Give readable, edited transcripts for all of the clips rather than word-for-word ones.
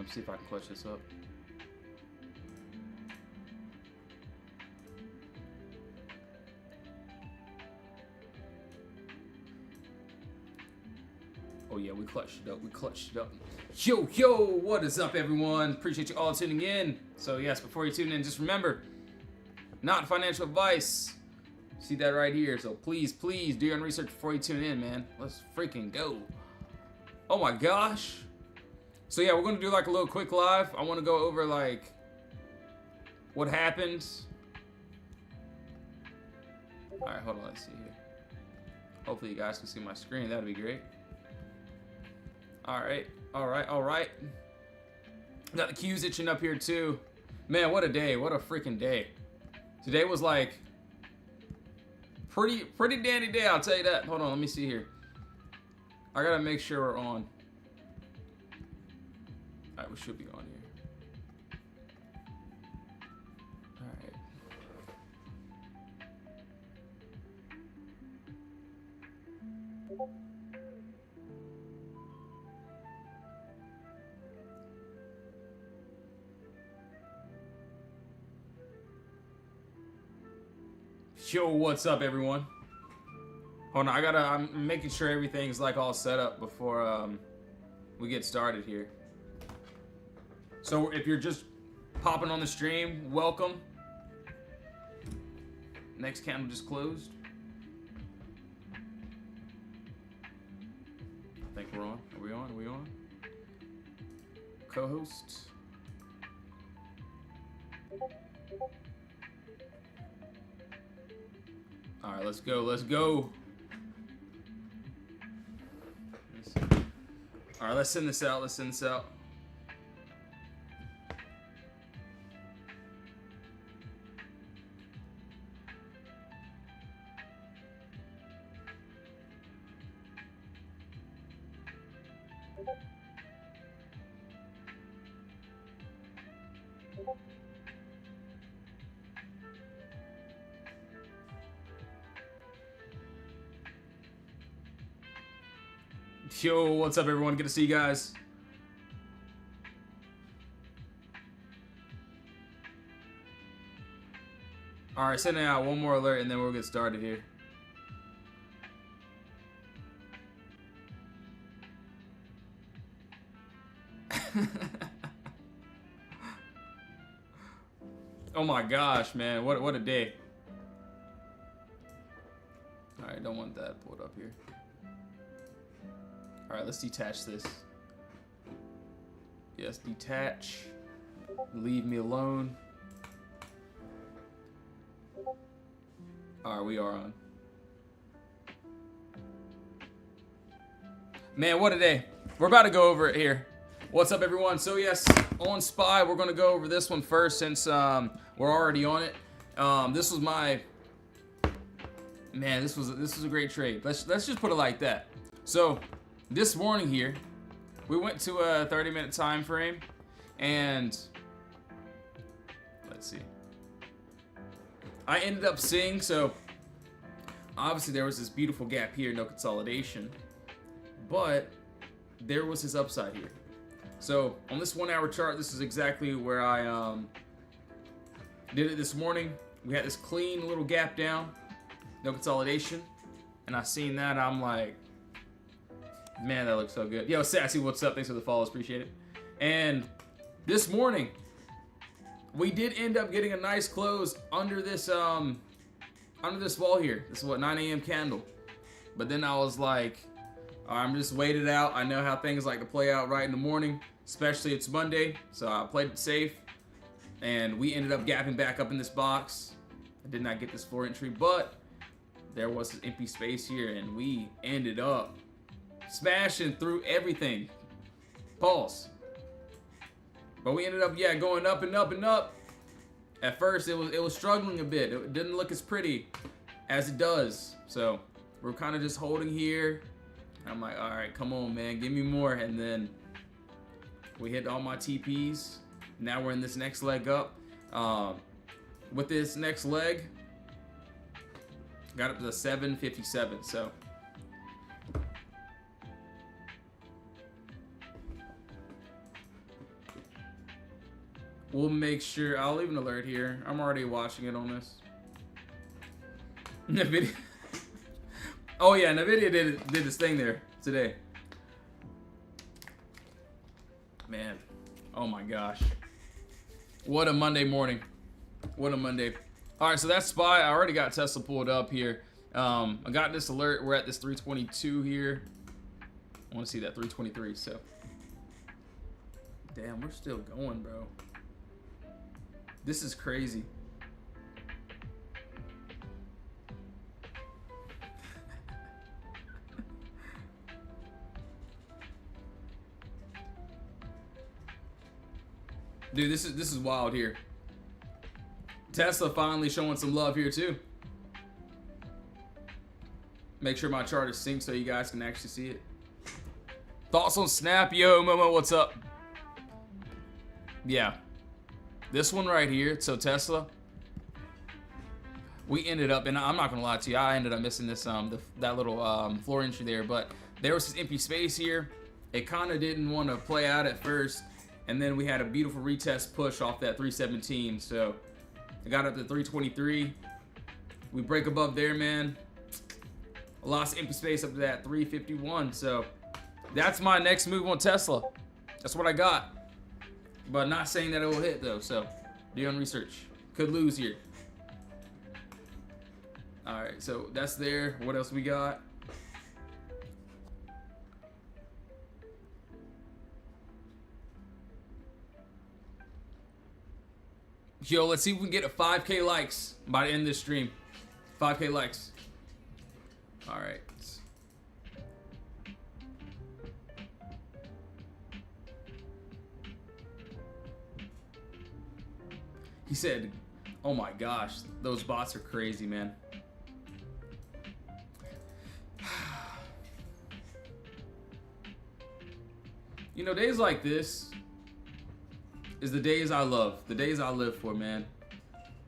Let me see if I can clutch this up. Oh yeah, we clutched it up. We clutched it up. Yo, what is up, everyone? Appreciate you all tuning in. So yes, before you tune in, just remember, not financial advice. See that right here. So please do your own research before you tune in, man. Let's freaking go. Oh my gosh. So yeah, we're gonna do like a little quick live. I want to go over like what happened. All right, hold on. Let's see here. Hopefully you guys can see my screen. That'd be great. All right. Got the cues itching up here too. Man, what a day. What a freaking day. Today was like pretty dandy day, I'll tell you that. Hold on, let me see here. I gotta make sure we're on. All right, we should be on here. All right. Yo, what's up, everyone? Hold on, I'm making sure everything's like all set up before we get started here. So if you're just popping on the stream, welcome. Next candle just closed. I think we're on. Are we on? Are we on? Co-host. All right, let's go. Let's go. All right, let's send this out. Let's send this out. Yo, what's up, everyone? Good to see you guys. All right, sending out one more alert, and then we'll get started here. Oh my gosh, man! What a day! All right, don't want that pulled up here. All right, let's detach this. Yes, detach. Leave me alone. All right, we are on. Man, what a day. We're about to go over it here. What's up, everyone? So yes, on SPY, we're gonna go over this one first since we're already on it. This was my, man, this was a great trade. Let's just put it like that. So this morning here, we went to a 30-minute time frame, and let's see. I ended up seeing, so obviously there was this beautiful gap here, no consolidation, but there was this upside here. So on this 1 hour chart, this is exactly where I did it this morning. We had this clean little gap down, no consolidation, and I seen that, I'm like, man, that looks so good. Yo, Sassy, what's up? Thanks for the follows, appreciate it. And this morning, we did end up getting a nice close under this wall here. This is what, 9 a.m. candle. But then I was like, I'm just waited out. I know how things like to play out right in the morning, especially it's Monday, so I played it safe. And we ended up gapping back up in this box. I did not get this floor entry, but there was this empty space here, and we ended up smashing through everything. Pulse. But we ended up, yeah, going up and up and up. At first, it was struggling a bit. It didn't look as pretty as it does. So we're kind of just holding here. I'm like, all right, come on, man, give me more. And then we hit all my TPs. Now we're in this next leg up. With this next leg, got up to 757. So We'll make sure. I'll leave an alert here. I'm already watching it on this. NVIDIA. Oh yeah, NVIDIA did this thing there today. Man, oh my gosh. What a Monday morning. What a Monday. All right, so that's SPY. I already got Tesla pulled up here. I got this alert. We're at this 322 here. I want to see that 323, so. Damn, we're still going, bro. This is crazy. Dude, this is wild here. Tesla finally showing some love here too. Make sure my chart is synced so you guys can actually see it. Thoughts on Snap? Yo, Momo, what's up? Yeah. This one right here, so Tesla. We ended up, and I'm not gonna lie to you, I ended up missing this that little floor entry there, but there was this empty space here. It kind of didn't want to play out at first, and then we had a beautiful retest push off that 317. So I got up to 323. We break above there, man. I lost empty space up to that 351. So that's my next move on Tesla. That's what I got. But not saying that it will hit though. So do your own research. Could lose here. All right, so that's there. What else we got? Yo, let's see if we can get a 5K likes by the end of this stream. 5K likes. All right. He said, oh my gosh, those bots are crazy, man. You know, days like this is the days I love, the days I live for, man.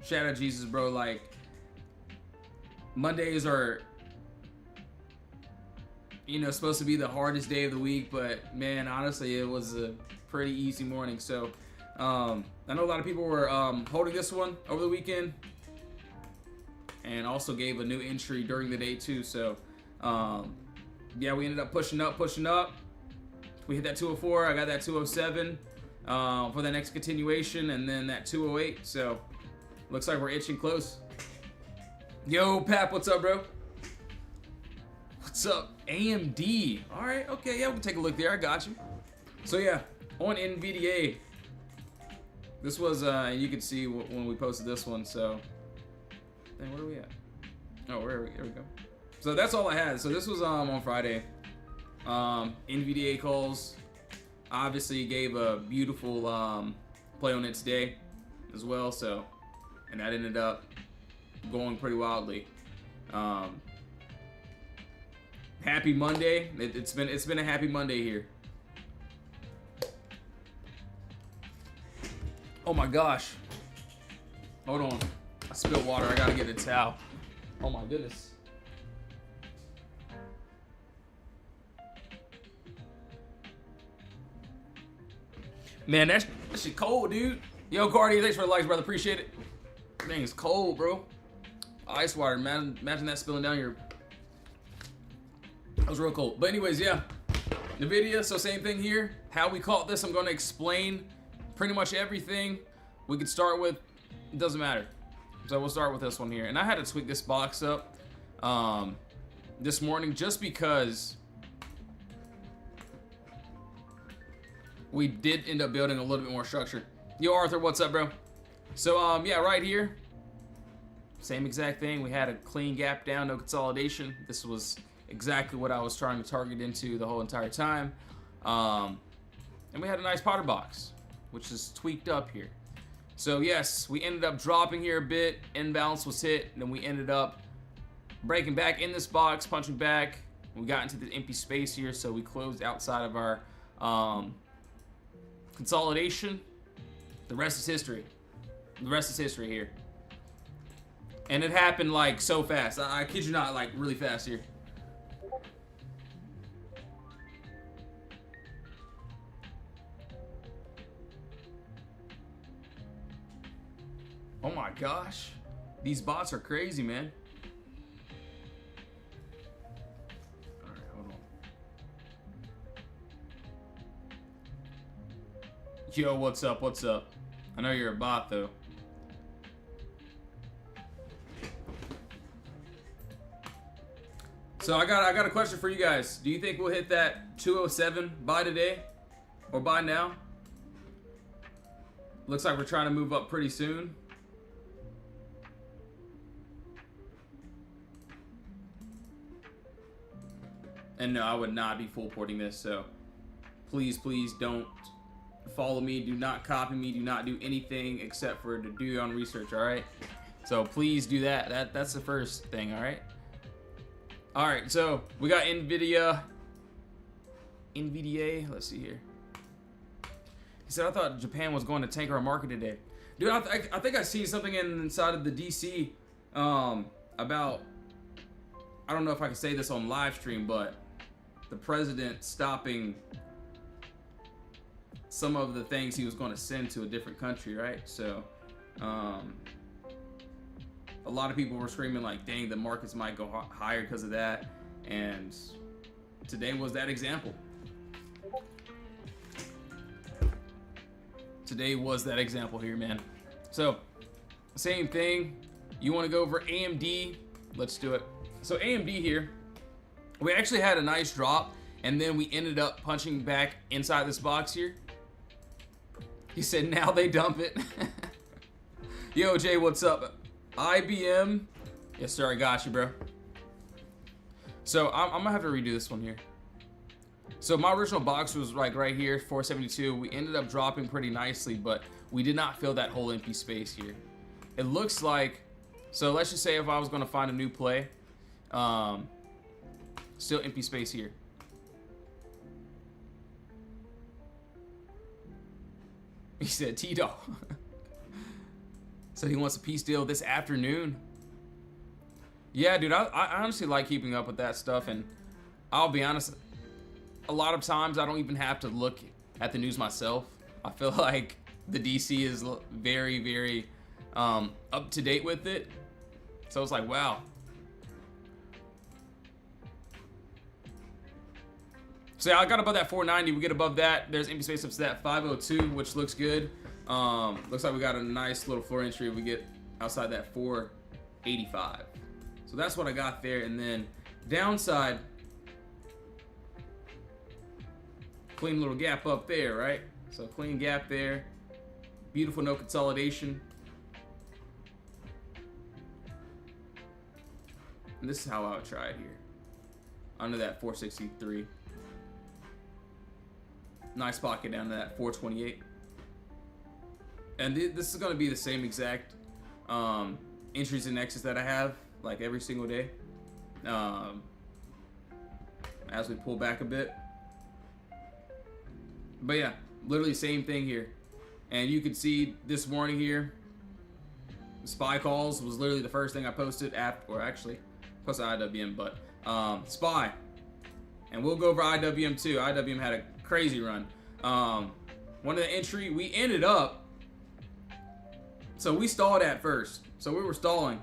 Shout out Jesus, bro. Like, Mondays are, you know, supposed to be the hardest day of the week, but man, honestly, it was a pretty easy morning. So, I know a lot of people were holding this one over the weekend, and also gave a new entry during the day too. So, yeah, we ended up pushing up. We hit that 204. I got that 207 for the next continuation, and then that 208. So, looks like we're itching close. Yo, Pap, what's up, bro? What's up? AMD. All right, okay, yeah, we can take a look there. I got you. So, yeah, on NVDA. This was, you could see when we posted this one, so. Dang, where are we at? Oh, here we go. So that's all I had. So this was on Friday. NVDA calls. Obviously gave a beautiful play on it today as well, so. And that ended up going pretty wildly. Happy Monday. It's been a happy Monday here. Oh my gosh. Hold on. I spilled water. I gotta get a towel. Oh my goodness. Man, that shit cold, dude. Yo, Cardi, thanks for the likes, brother. Appreciate it. Dang, it's cold, bro. Ice water, man. Imagine that spilling down your. That was real cold. But anyways, yeah. NVIDIA, so same thing here. How we caught this, I'm gonna explain pretty much everything. We could start with, it doesn't matter. So we'll start with this one here. And I had to tweak this box up this morning just because we did end up building a little bit more structure. Yo, Arthur, what's up, bro? So, yeah, right here, same exact thing. We had a clean gap down, no consolidation. This was exactly what I was trying to target into the whole entire time. And we had a nice Potter box, which is tweaked up here. So yes, we ended up dropping here a bit. Imbalance was hit, and then we ended up breaking back in this box, punching back. We got into the empty space here, so we closed outside of our consolidation. The rest is history. The rest is history here. And it happened like so fast. I kid you not, like really fast here. Oh my gosh. These bots are crazy, man. Alright, hold on. Yo, what's up? What's up? I know you're a bot, though. So I got a question for you guys. Do you think we'll hit that 207 by today? Or by now? Looks like we're trying to move up pretty soon. And no, I would not be full porting this, so please, please don't follow me. Do not copy me. Do not do anything except for to do your own research, all right? So please do that. That's the first thing, all right? All right, so we got NVIDIA. Let's see here. He said, I thought Japan was going to tank our market today. Dude, I think I seen something inside of the DC about, I don't know if I can say this on live stream, but the president stopping some of the things he was going to send to a different country, right? So, a lot of people were screaming like, dang, the markets might go higher because of that. And today was that example. Today was that example here, man. So, same thing. You want to go over AMD? Let's do it. So AMD here, we actually had a nice drop, and then we ended up punching back inside this box here. He said, now they dump it. Yo, Jay, what's up? IBM. Yes, sir, I got you, bro. So I'm gonna have to redo this one here. So my original box was like right here, 472. We ended up dropping pretty nicely, but we did not fill that whole empty space here. It looks like, so let's just say if I was gonna find a new play, still empty space here. He said T-Dog. So he wants a peace deal this afternoon. Yeah, dude, I honestly like keeping up with that stuff, and I'll be honest, a lot of times I don't even have to look at the news myself. I feel like the DC is very, very up to date with it. So it's like, wow. So yeah, I got above that 490. We get above that. There's empty space up to that 502, which looks good. Looks like we got a nice little floor entry. We get outside that 485. So that's what I got there. And then downside, clean little gap up there, right? So clean gap there. Beautiful no consolidation. And this is how I would try it here. Under that 463. Nice pocket down to that 428. And this is going to be the same exact entries and exits that I have, like every single day. As we pull back a bit. But yeah, literally same thing here. And you can see this morning here, SPY calls was literally the first thing I posted after, or actually posted IWM, but SPY. And we'll go over IWM too. IWM had a crazy run. One of the entry, we ended up, so we stalled at first. So we were stalling,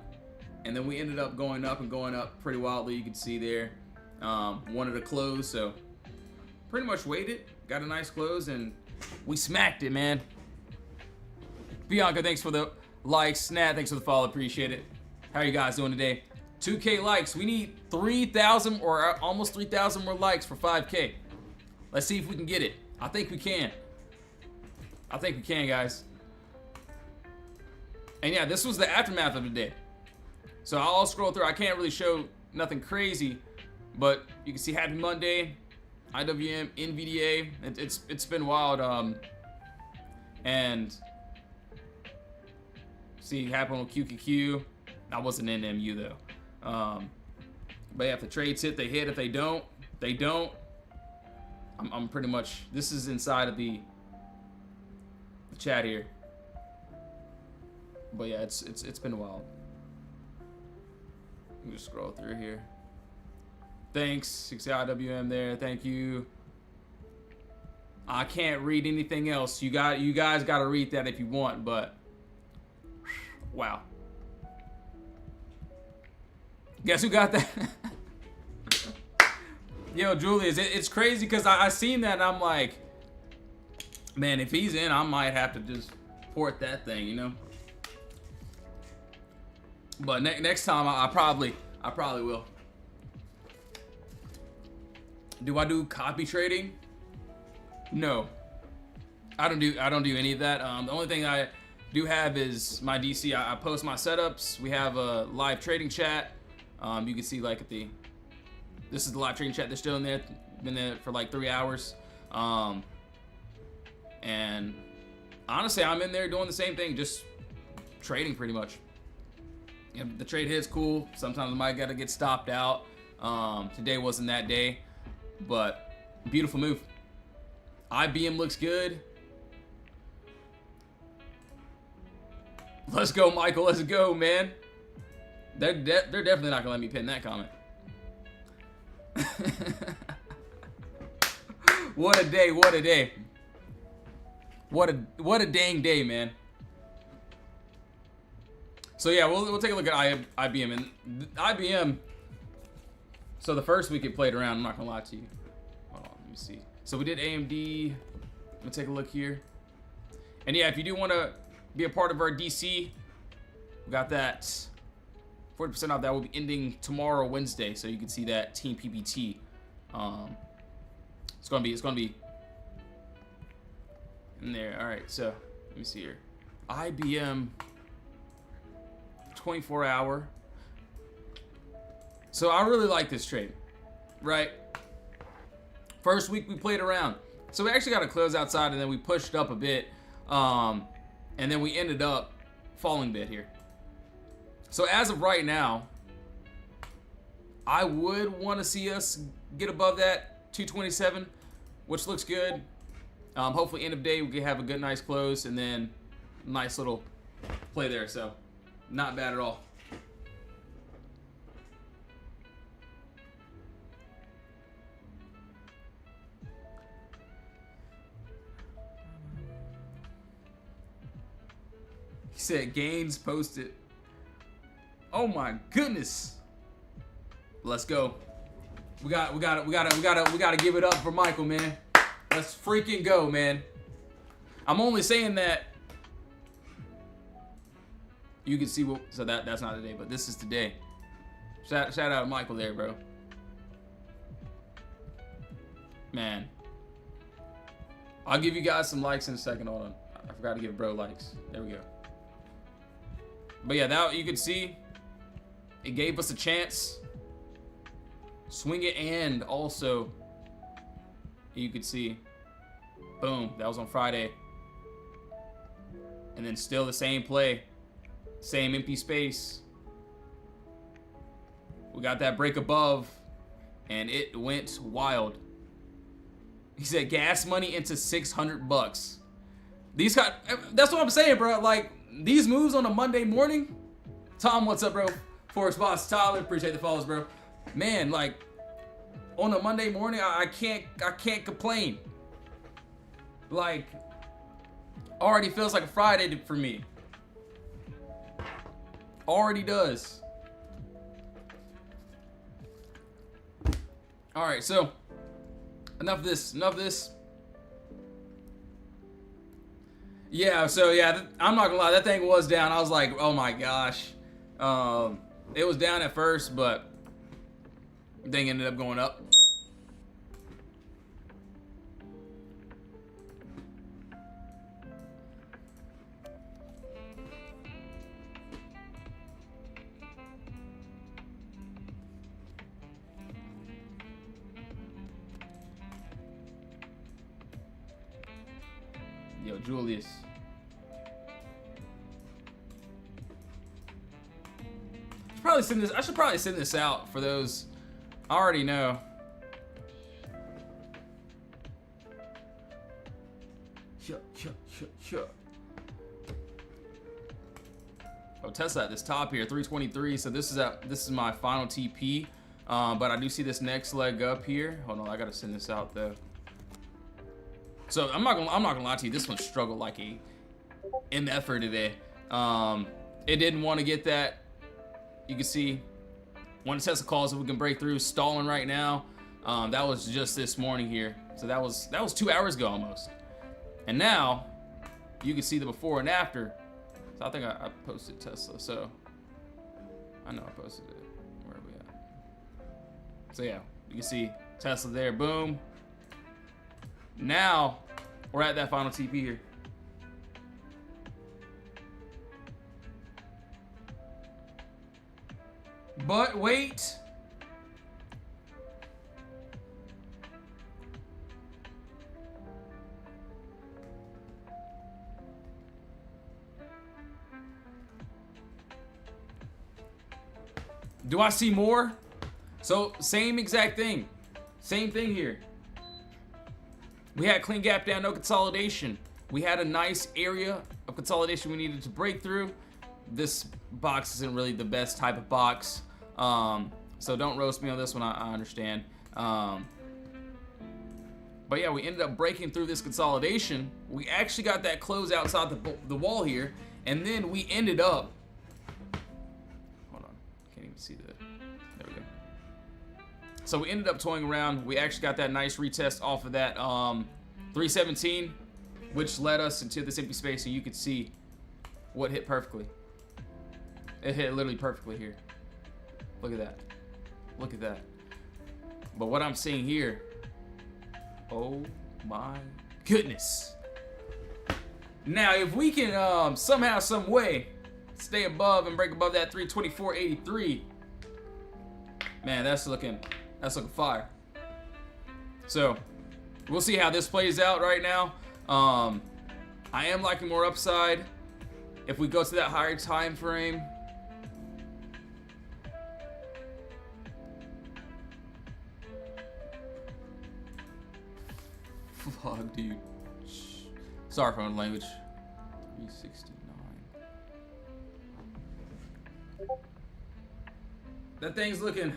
and then we ended up going up and going up pretty wildly. You can see there. Wanted to close, so pretty much waited. Got a nice close, and we smacked it, man. Bianca, thanks for the likes. Nat, thanks for the follow. Appreciate it. How are you guys doing today? 2K likes. We need 3,000 or almost 3,000 more likes for 5K. Let's see if we can get it. I think we can. I think we can, guys. And yeah, this was the aftermath of the day. So I'll scroll through. I can't really show nothing crazy, but you can see Happy Monday, IWM, NVDA. It's been wild. And see, happened on QQQ. That wasn't NMU though. But yeah, if the trades hit, they hit. If they don't, they don't. I'm pretty much, this is inside of the chat here. But yeah, it's been wild. Let me just scroll through here. Thanks, 6IWM there. Thank you. I can't read anything else. You guys got to read that if you want, but Wow. Guess who got that? Yo, Julius, it's crazy because I seen that and I'm like, man, if he's in, I might have to just port that thing, you know? But next time, I probably will. Do I do copy trading? No, I don't do any of that. The only thing I do have is my DC. I post my setups. We have a live trading chat. You can see like this is the live trading chat that's still in there. Been there for like 3 hours. And honestly, I'm in there doing the same thing, just trading pretty much. If the trade hits, cool. Sometimes I might gotta get stopped out. Today wasn't that day, but beautiful move. IBM looks good. Let's go, Michael. Let's go, man. They're definitely not gonna let me pin that comment. What a day! What a day! What a dang day, man. So yeah, we'll take a look at IBM and IBM. So the first week it played around, I'm not gonna lie to you. Hold on, let me see. So we did AMD. Let me take a look here. And yeah, if you do want to be a part of our DC, we got that 40% off. That will be ending tomorrow, Wednesday. So you can see that Team PPT. It's gonna be in there. All right, so let me see here. IBM 24-hour. So I really like this trade, right? First week we played around. So we actually got a close outside and then we pushed up a bit. And then we ended up falling a bit here. So as of right now, I would want to see us get above that 227, which looks good. Hopefully end of day we can have a good, nice close and then nice little play there. So not bad at all. He said Gaines posted. Oh my goodness. Let's go. We gotta give it up for Michael, man. Let's freaking go, man. I'm only saying that. You can see what. So that's not today, but this is today. Shout out to Michael there, bro. Man. I'll give you guys some likes in a second. Hold on. I forgot to give bro likes. There we go. But yeah, that you could see it gave us a chance. Swing it, and also you could see, boom, that was on Friday. And then still the same play, same empty space. We got that break above, and it went wild. He said gas money into $600. These got, that's what I'm saying, bro. Like, these moves on a Monday morning. Tom, what's up, bro? Forest Boss Tyler, appreciate the follows, bro. Man, like on a Monday morning, I can't complain. Like, already feels like a Friday for me. Already does. All right, so enough of this. Yeah, so yeah, I'm not gonna lie, that thing was down. I was like, oh my gosh. It was down at first, but the thing ended up going up. Yo, Julius. I should probably send this out for those. I already know. Oh, Tesla at this top here, 323. So this is my final TP. But I do see this next leg up here. Hold on, I gotta send this out though. So I'm not gonna lie to you. This one struggled like a MFer today. it didn't want to get that. You can see one Tesla calls if we can break through, stalling right now. That was just this morning here. So that was 2 hours ago almost. And now you can see the before and after. So I think I posted Tesla. So I know I posted it. Where are we at? So yeah, you can see Tesla there. Boom. Now we're at that final TP here. But wait. Do I see more? So same exact thing. Same thing here. We had clean gap down, no consolidation. We had a nice area of consolidation we needed to break through. This box isn't really the best type of box. So don't roast me on this one, I understand. But yeah, we ended up breaking through this consolidation. We actually got that close outside the wall here. And then we ended up, hold on, can't even see the, there we go. So we ended up toying around. We actually got that nice retest off of that 317, which led us into this empty space, and you could see what hit perfectly. It hit literally perfectly here. Look at that. Look at that. But what I'm seeing here, oh my goodness. Now, if we can somehow, some way stay above and break above that 324.83, man, that's looking fire. So we'll see how this plays out right now. I am liking more upside. If we go to that higher time frame, vlog, dude. Sorry for my language. 369. That thing's looking.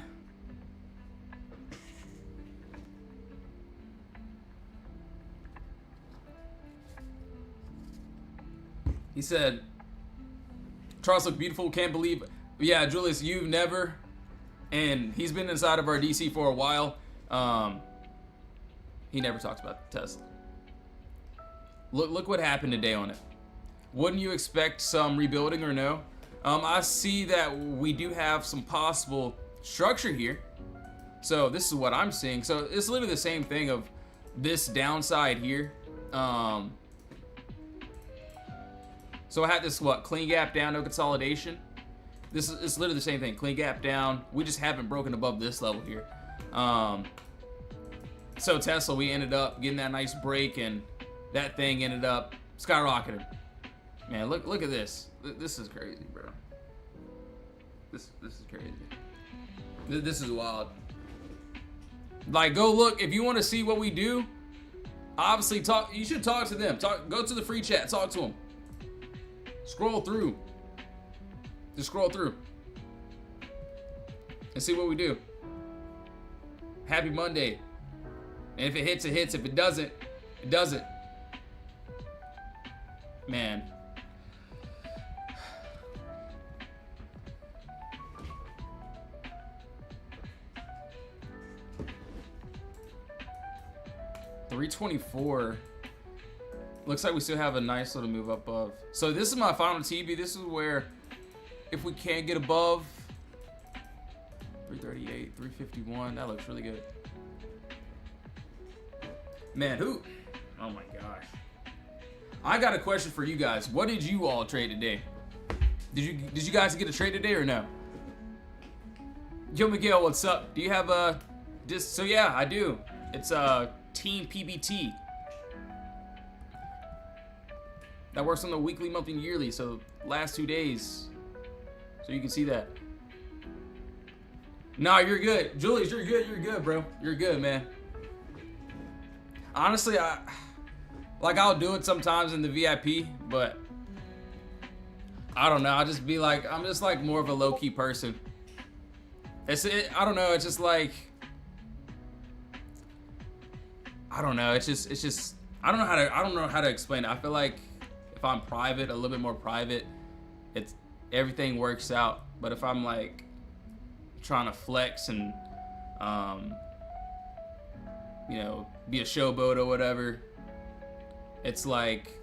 He said, Charles look beautiful, can't believe. Yeah, Julius, you've never. And he's been inside of our DC for a while. He never talks about Tesla. Look what happened today on it. Wouldn't you expect some rebuilding or no? I see that we do have some possible structure here. So this is what I'm seeing. So it's literally the same thing of this downside here. So I had this, what, clean gap down, no consolidation. This is, it's literally the same thing, clean gap down. We just haven't broken above this level here. So Tesla, we ended up getting that nice break, and that thing ended up skyrocketing. Man, look at this. This is crazy, bro. This is crazy. This is wild. Like, go look if you want to see what we do. Obviously, talk. You should talk to them. Go to the free chat. Talk to them. Scroll through. Just scroll through and see what we do. Happy Monday. And if it hits, it hits. If it doesn't, it doesn't. Man. $324. Looks like we still have a nice little move up above. So this is my final TB. This is where, if we can't get above 338, 351, that looks really good. Man, who? Oh my gosh. I got a question for you guys. What did you all trade today? Did you guys get a trade today or no? Yo, Miguel, what's up? Do you have a so yeah, I do. It's Team PBT. That works on the weekly, monthly, and yearly. So last 2 days. So you can see that. No, you're good. Julius, you're good. You're good, bro. You're good, man. Honestly, I'll do it sometimes in the VIP, but I don't know. I just be like, I'm just like more of a low-key person. I don't know. It's just like, I don't know. It's just I don't know how to explain it. I feel like if I'm private, a little bit more private, everything works out. But if I'm like trying to flex and you know, be a showboat or whatever, it's like,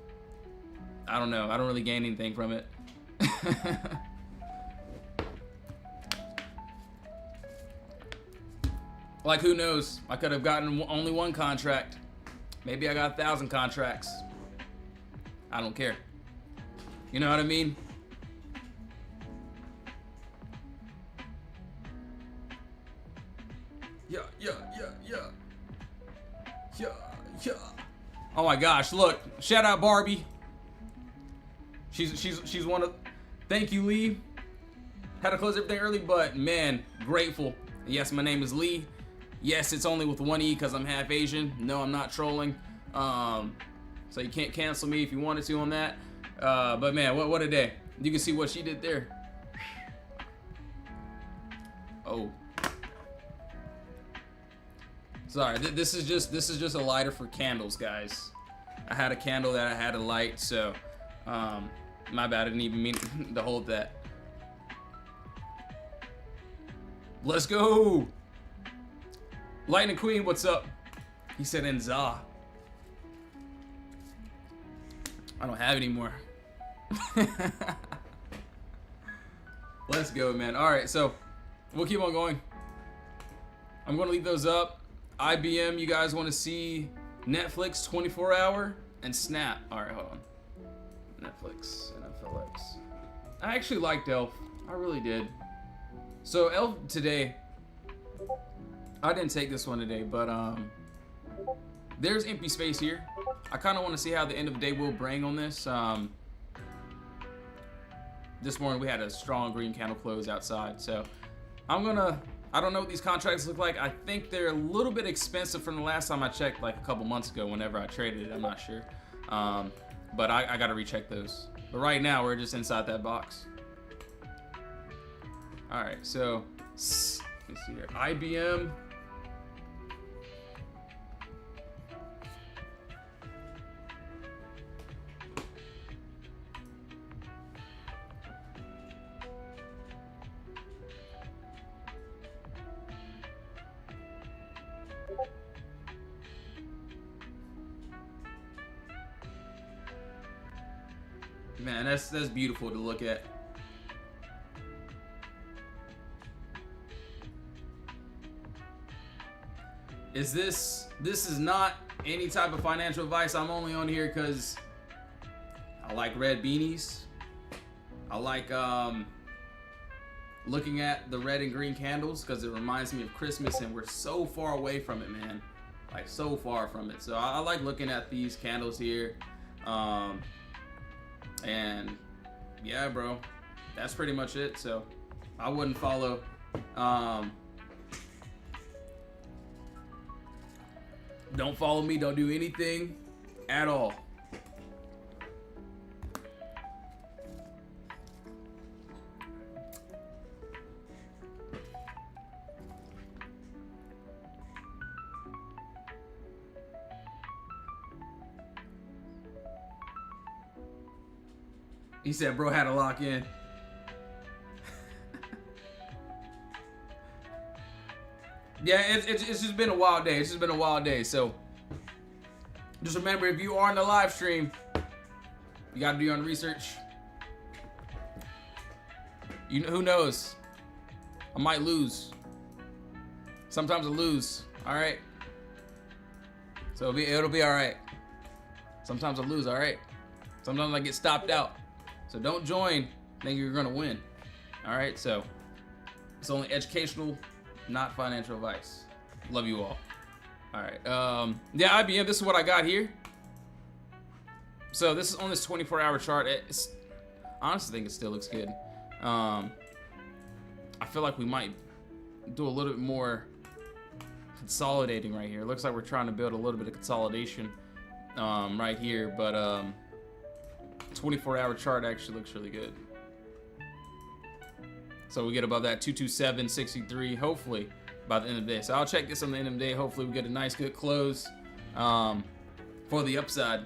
I don't know, I don't really gain anything from it. Like, who knows? I could have gotten only one contract. Maybe I got 1,000 contracts. I don't care. You know what I mean? Yeah. Oh my gosh, look. Shout out Barbie. She's one of... Thank you, Lee. Had to close everything early, but man, grateful. Yes, my name is Lee. Yes, it's only with one E because I'm half Asian. No, I'm not trolling. So you can't cancel me if you wanted to on that. But man, what a day. You can see what she did there. Oh. Sorry, this is just a lighter for candles, guys. I had a candle that I had to light, so my bad. I didn't even mean to hold that. Let's go. Lightning Queen, what's up? He said Enza. I don't have any more. Let's go, man. All right, so we'll keep on going. I'm going to leave those up. IBM, you guys want to see Netflix 24-hour and Snap. All right, hold on. Netflix and FLX. I actually liked Elf. I really did. So Elf today, I didn't take this one today, but there's empty space here. I kind of want to see how the end of the day will bring on this. This morning we had a strong green candle close outside, so I don't know what these contracts look like. I think they're a little bit expensive from the last time I checked, like a couple months ago whenever I traded it. I'm not sure. But I got to recheck those. But right now, we're just inside that box. All right, so let's see here. IBM. Man, that's beautiful to look at. This is not any type of financial advice. I'm only on here because I like red beanies. I like looking at the red and green candles because it reminds me of Christmas, and we're so far away from it, man. Like, so far from it. So I like looking at these candles here. And yeah, bro, that's pretty much it. So I wouldn't follow don't follow me, don't do anything at all. He said bro had to lock in. Yeah, it's just been a wild day. It's just been a wild day. So just remember, if you are in the live stream, you got to do your own research. You know, who knows? I might lose. Sometimes I lose. All right. So it'll be all right. Sometimes I lose. All right. Sometimes I get stopped out. So don't join thinking you're gonna win. All right. So it's only educational, not financial advice. Love you all. All right. Yeah, IBM. This is what I got here. So this is on this 24-hour chart. I honestly think it still looks good. I feel like we might do a little bit more consolidating right here. It looks like we're trying to build a little bit of consolidation right here, but 24-hour chart actually looks really good. So we get above that 227.63 hopefully by the end of the day. So I'll check this on the end of the day. Hopefully we get a nice good close for the upside.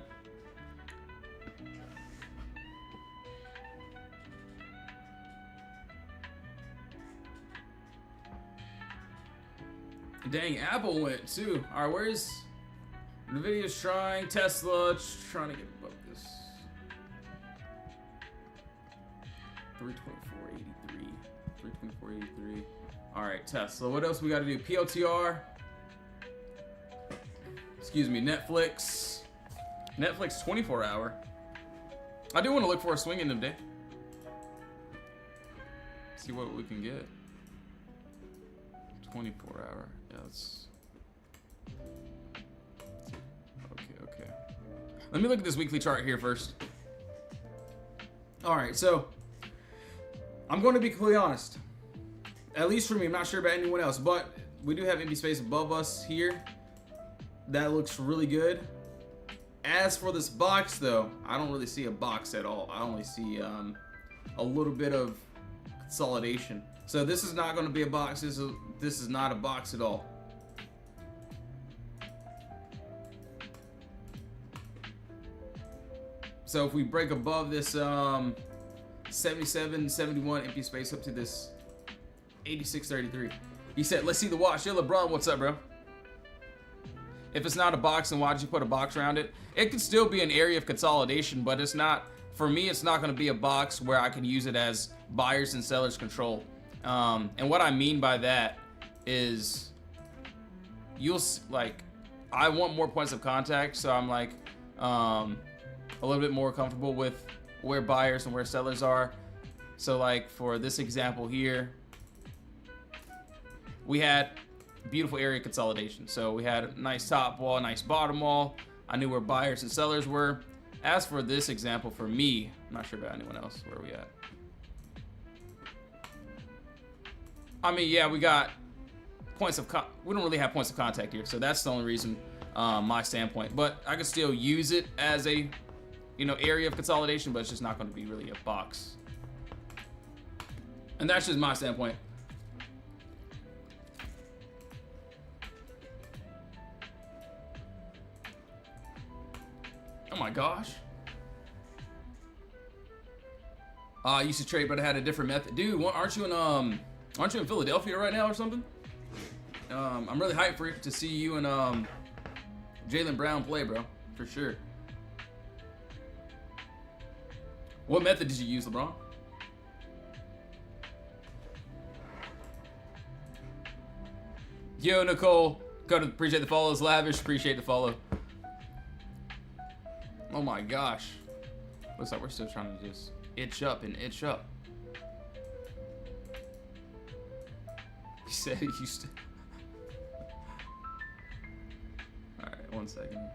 Dang, Apple went too. All right, where's NVIDIA's trying, Tesla trying to get above this. 324.83. 324.83. All right, Tesla. What else we got to do? PLTR. Excuse me, Netflix. Netflix 24 hour. I do want to look for a swing in them day. See what we can get. 24 hour. Yeah, let's. Okay. Let me look at this weekly chart here first. All right, so I'm going to be completely honest. At least for me, I'm not sure about anyone else, but we do have empty space above us here. That looks really good. As for this box, though, I don't really see a box at all. I only see a little bit of consolidation. So this is not going to be a box. This is not a box at all. So if we break above this 77, 71 empty space up to this 86.33. He said, let's see the watch. Yo, LeBron, what's up, bro? If it's not a box, then why'd you put a box around it? It could still be an area of consolidation, but it's not, for me, it's not going to be a box where I can use it as buyers and sellers control. And what I mean by that is I want more points of contact, so I'm like a little bit more comfortable with where buyers and where sellers are. So like for this example here, we had beautiful area consolidation. So we had a nice top wall, nice bottom wall. I knew where buyers and sellers were. As for this example, for me, I'm not sure about anyone else. Where are we at? I mean, yeah, we got points of we don't really have points of contact here, so that's the only reason my standpoint. But I could still use it as a area of consolidation, but it's just not going to be really a box. And that's just my standpoint. Oh my gosh. I used to trade, but I had a different method. Dude, aren't you in Philadelphia right now or something? I'm really hyped for it to see you and Jaylen Brown play, bro. For sure. What method did you use, LeBron? Yo, Nicole. Appreciate the follows. Lavish. Appreciate the follow. Oh my gosh. Looks like we're still trying to just itch up and itch up. He said he used to. Alright, 1 second.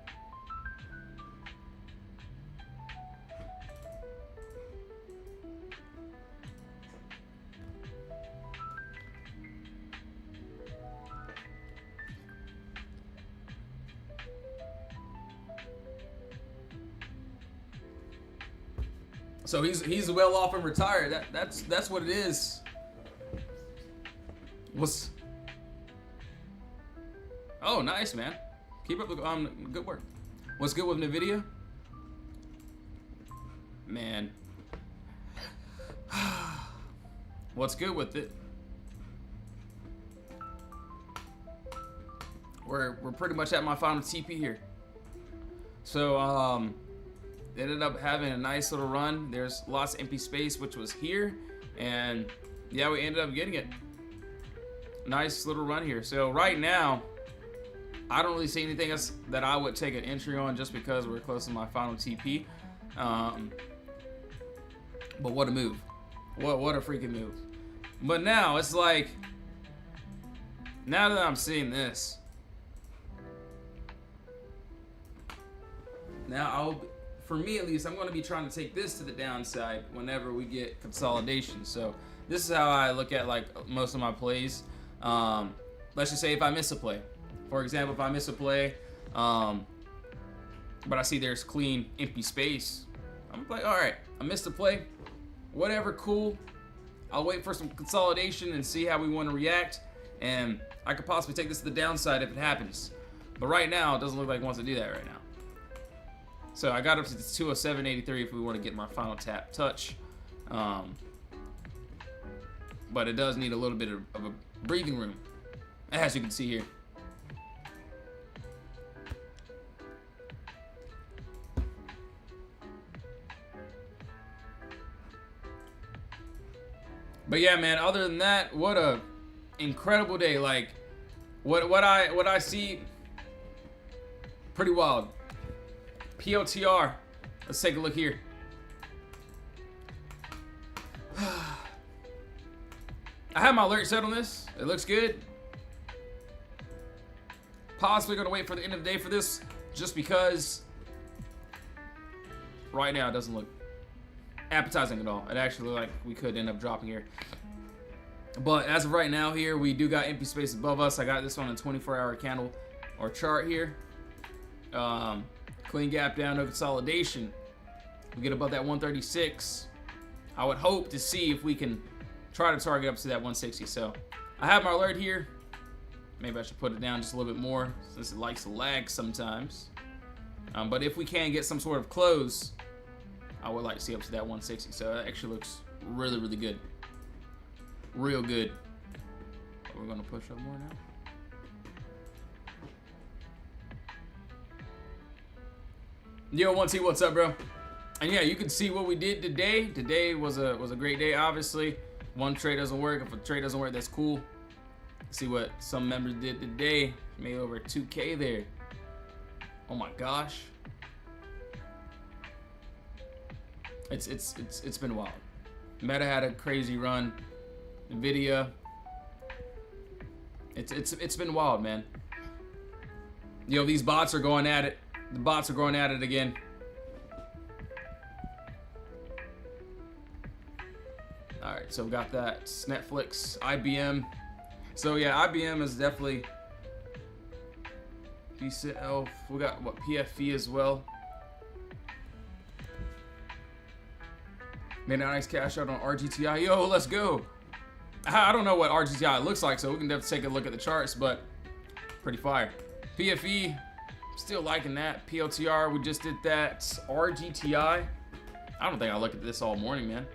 So he's well off and retired. That's what it is. Oh, nice, man. Keep up the good work. What's good with NVIDIA? Man. What's good with it? We're pretty much at my final TP here. So ended up having a nice little run. There's lots of empty space, which was here, and yeah, we ended up getting it. Nice little run here. So right now, I don't really see anything else that I would take an entry on just because we're close to my final TP. But what a move. What a freaking move. But now it's like, now that I'm seeing this, now for me at least, I'm going to be trying to take this to the downside whenever we get consolidation. So this is how I look at like most of my plays. Let's just say if I miss a play. For example, if I miss a play, but I see there's clean empty space, I'm like, all right, I missed a play. Whatever, cool. I'll wait for some consolidation and see how we want to react. And I could possibly take this to the downside if it happens. But right now, it doesn't look like it wants to do that right now. So I got up to 207.83 if we want to get my final tap touch. But it does need a little bit of a breathing room, as you can see here. But yeah, man, other than that, what a incredible day. Like, what I see, pretty wild. POTR. Let's take a look here. I have my alert set on this. It looks good. Possibly gonna wait for the end of the day for this, just because right now it doesn't look appetizing at all. It actually looks like we could end up dropping here. But as of right now here, we do got empty space above us. I got this on a 24-hour candle or chart here. Clean gap down, no consolidation. We get above that 136. I would hope to see if we can try to target up to that 160. So I have my alert here. Maybe I should put it down just a little bit more since it likes to lag sometimes. But if we can get some sort of close, I would like to see up to that 160. So that actually looks really, really good. Real good. We're gonna push up more now. Yo, 1T, what's up, bro? And yeah, you can see what we did today. Today was a great day. Obviously, one trade doesn't work. If a trade doesn't work, that's cool. See what some members did today. Made over 2K there. Oh my gosh. It's been wild. Meta had a crazy run. Nvidia. It's been wild, man. Yo, these bots are going at it. The bots are going at it again. All right, so we got that Netflix, IBM. So yeah, IBM is definitely decent. Elf. We got what, PFE as well. Made a nice cash out on RGTI. Yo, let's go. I don't know what RGTI looks like, so we can definitely take a look at the charts, but pretty fire. PFE, still liking that. POTR, we just did that. RGTI, I don't think I looked at this all morning, man.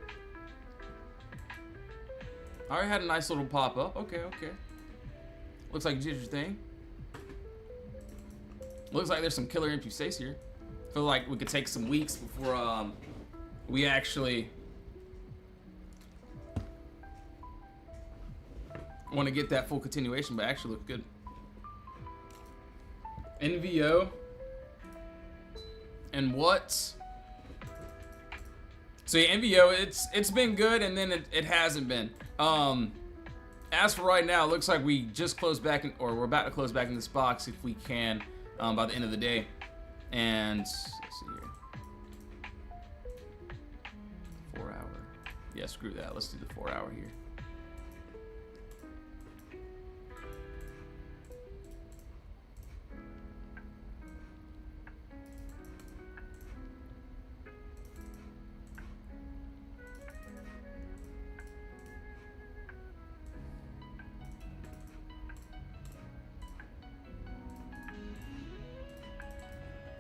I already had a nice little pop up. Okay. Looks like you did your thing. Looks like there's some killer empty space here. Feel like we could take some weeks before we actually want to get that full continuation, but actually look good. NVO and what? So yeah, NVO, it's been good, and then it hasn't been. As for right now, it looks like we just closed back in, or we're about to close back in this box if we can, by the end of the day. And let's see here. 4 hour. Yeah, screw that. Let's do the 4 hour here.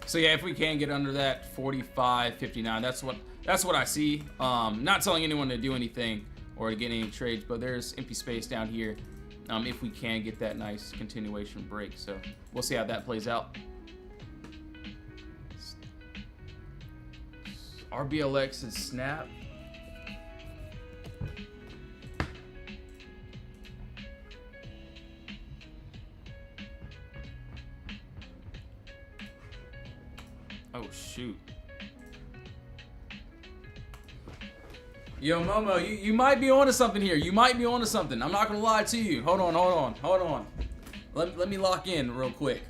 So yeah, if we can get under that 45.59, that's what I see. Not telling anyone to do anything or to get any trades, but there's empty space down here. If we can get that nice continuation break, so we'll see how that plays out. RBLX and Snap. Oh shoot. Yo, Momo, you might be onto something here. You might be onto something. I'm not gonna lie to you. Hold on. Let me lock in real quick.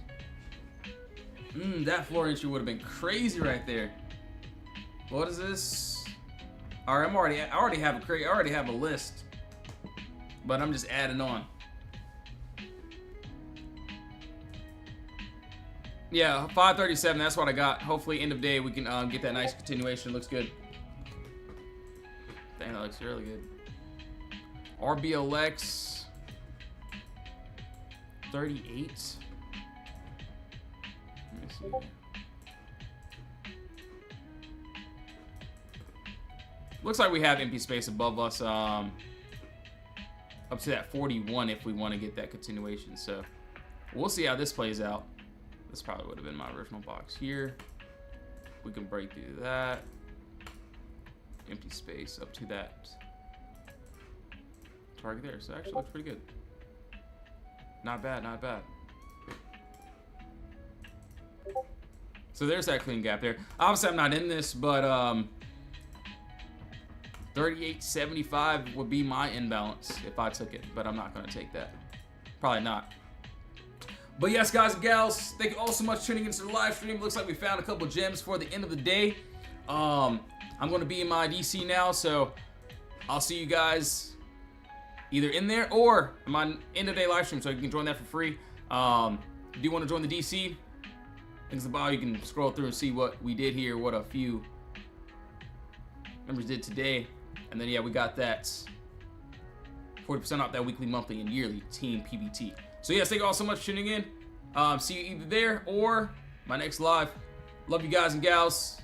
That floor entry would have been crazy right there. What is this? All right, I already have a list, but I'm just adding on. Yeah, 537, that's what I got. Hopefully, end of day, we can get that nice continuation. Looks good. Dang, that looks really good. RBLX 38. Let me see. Looks like we have empty space above us, up to that 41 if we want to get that continuation. So we'll see how this plays out. This probably would have been my original box here. We can break through that. Empty space up to that target there. So it actually looks pretty good. Not bad, not bad. So there's that clean gap there. Obviously, I'm not in this, but 38.75 would be my imbalance if I took it, but I'm not going to take that. Probably not. But yes, guys and gals, thank you all so much for tuning into the live stream. Looks like we found a couple gems for the end of the day. I'm going to be in my DC now, so I'll see you guys either in there or in my end of day live stream, so you can join that for free. If you want to join the DC, links in the bio. You can scroll through and see what we did here, what a few members did today. And then, yeah, we got that 40% off that weekly, monthly, and yearly Team PBT. So, yes, thank you all so much for tuning in. See you either there or my next live. Love you guys and gals.